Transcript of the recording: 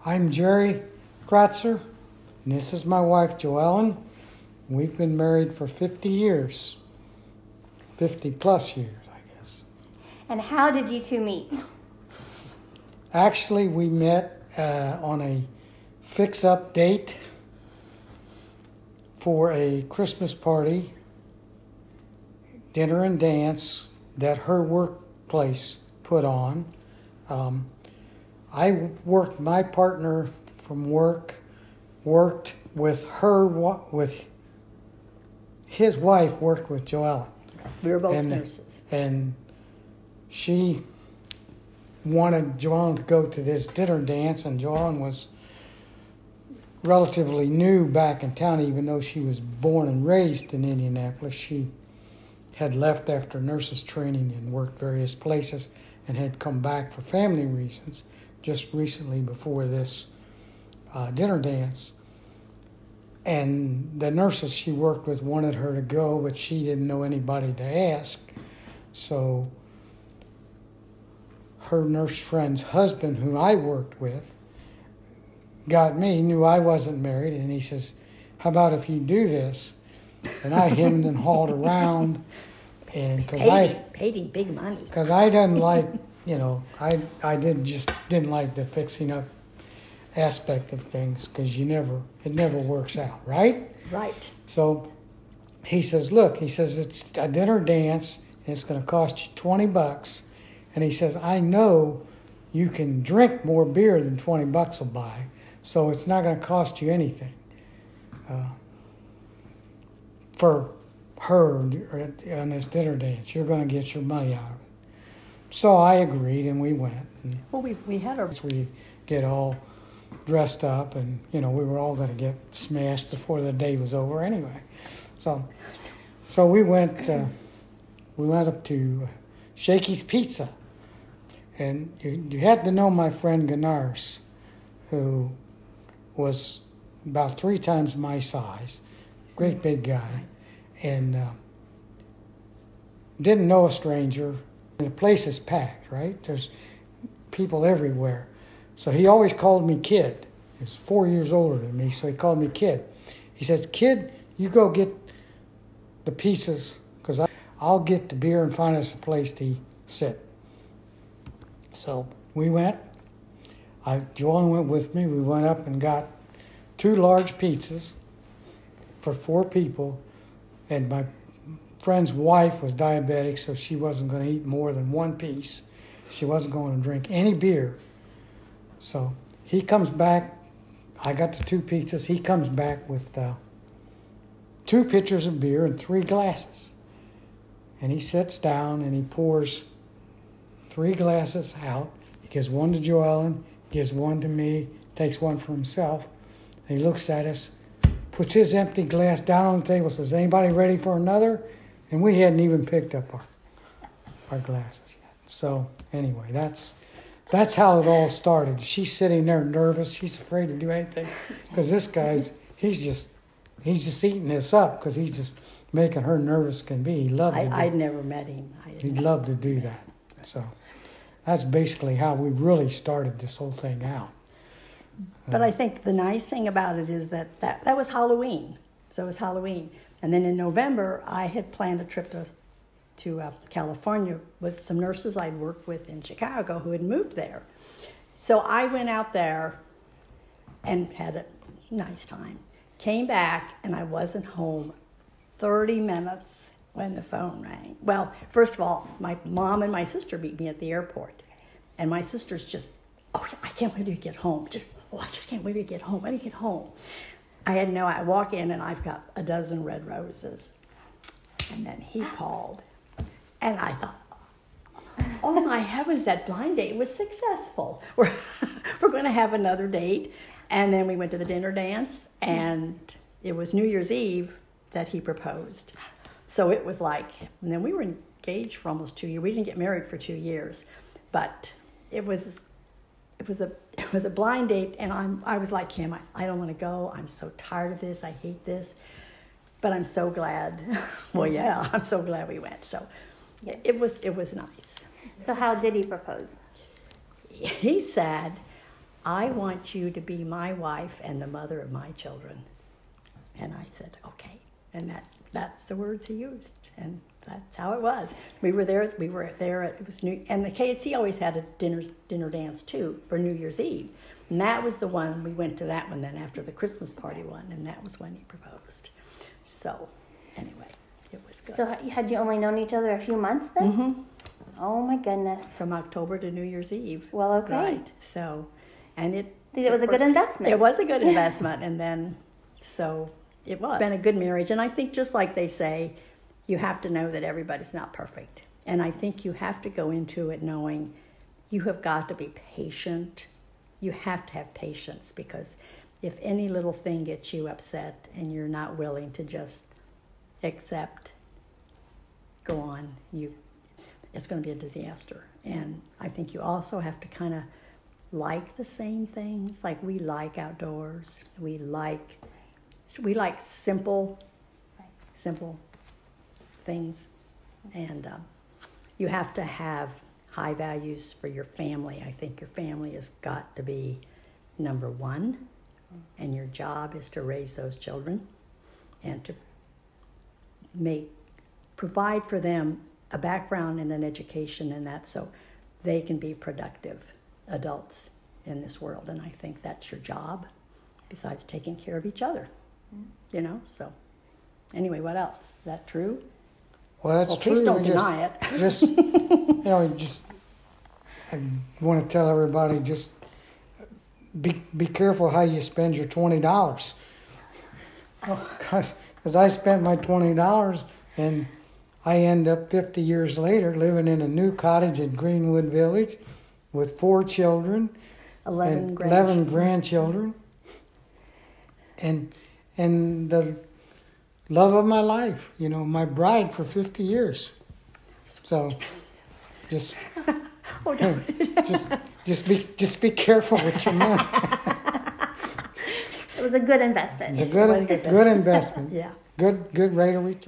I'm Jerry Kratzer, and this is my wife, JoEllen. We've been married for 50 years, 50 plus years, I guess. And how did you two meet? Actually, we met on a fix-up date for a Christmas party, dinner and dance that her workplace put on. My partner from work worked with his wife worked with JoEllen. We were both nurses. And she wanted JoEllen to go to this dinner dance, and JoEllen was relatively new back in town, even though she was born and raised in Indianapolis. She had left after nurses training and worked various places and had come back for family reasons just recently before this dinner dance. And the nurses she worked with wanted her to go, but she didn't know anybody to ask. So her nurse friend's husband, who I worked with, got me. He knew I wasn't married, and he says, "How about if you do this?" And I hemmed and hawed around, and paid him big money. Because I didn't like, I didn't like the fixing up aspect of things, because it never works out, right? Right. So he says, "Look," he says, "it's a dinner dance, and it's going to cost you $20. And he says, "I know you can drink more beer than $20 will buy, so it's not going to cost you anything for her on this dinner dance. You're going to get your money out of it." So I agreed, and we went. Well, we had our... We get all dressed up, and, we were all going to get smashed before the day was over anyway. So we went up to Shakey's Pizza. And you had to know my friend Gunnars, who was about 3 times my size, great big guy, and didn't know a stranger. And the place is packed, right? There's people everywhere. So he always called me Kid. He was 4 years older than me, so he called me Kid. He says, "Kid, you go get the pizzas, because I'll get the beer and find us a place to sit." So we went. JoEllen went with me. We went up and got 2 large pizzas for 4 people. And my friend's wife was diabetic, so she wasn't going to eat more than 1 piece. She wasn't going to drink any beer. So he comes back. I got the 2 pizzas. He comes back with 2 pitchers of beer and 3 glasses. And he sits down and he pours 3 glasses out. He gives 1 to JoEllen, gives 1 to me, takes 1 for himself. And he looks at us, puts his empty glass down on the table, says, "Anybody ready for another?" And we hadn't even picked up our glasses yet. So anyway, that's how it all started. She's sitting there nervous. She's afraid to do anything, because this guy's, he's just eating this up, because he's just making her nervous as can be. I'd never met him. He'd love to do that. So that's basically how we really started this whole thing out. But I think the nice thing about it is that was Halloween. So it was Halloween. And then in November, I had planned a trip to California with some nurses I'd worked with in Chicago who had moved there. So I went out there and had a nice time. Came back, and I wasn't home 30 minutes when the phone rang. Well, first of all, my mom and my sister beat me at the airport. And my sister's just, "Oh, I can't wait to get home. I just can't wait to get home. When do you get home?" I walk in, and I've got a dozen red roses. And then he called. And I thought, oh my heavens, that blind date was successful. We're going to have another date. And then we went to the dinner dance, and it was New Year's Eve that he proposed. So it was like, and then we were engaged for almost 2 years. We didn't get married for 2 years, but it was a blind date, and I was like him. I don't want to go. I'm so tired of this. I hate this, but I'm so glad. Well, yeah, I'm so glad we went. So it was nice. So how did he propose? He said, I want you to be my wife and the mother of my children. And I said, okay. And that's the words he used. And that's how it was. We were there. It was New, and the KSC always had a dinner dance too for New Year's Eve. And that was the one, we went to that one then after the Christmas party one, and that was when he proposed. So, anyway, it was good. So had you only known each other a few months then? Mm-hmm. Oh my goodness. From October to New Year's Eve. Well, okay. Right. So, and it was a good investment. It was a good investment, and then, so it was. It's been a good marriage, and I think just like they say, you have to know that everybody's not perfect. And I think you have to go into it knowing you have got to be patient. You have to have patience, because if any little thing gets you upset and you're not willing to just accept, go on, it's going to be a disaster. And I think you also have to kind of like the same things. Like we like outdoors. We like simple things. And you have to have high values for your family. I think your family has got to be number one, and your job is to raise those children and to provide for them a background and an education and that, so they can be productive adults in this world. And I think that's your job, besides taking care of each other. So anyway, what else? Is that true? Well, that's true. Please don't deny it. I want to tell everybody, just be careful how you spend your $20. Because I spent my $20 and I end up 50 years later living in a new cottage in Greenwood Village with 4 children, 11 grandchildren, and the love of my life, my bride for 50 years. So just just be careful with your money. It was a good investment. It's a good investment. Yeah. Good rate of return.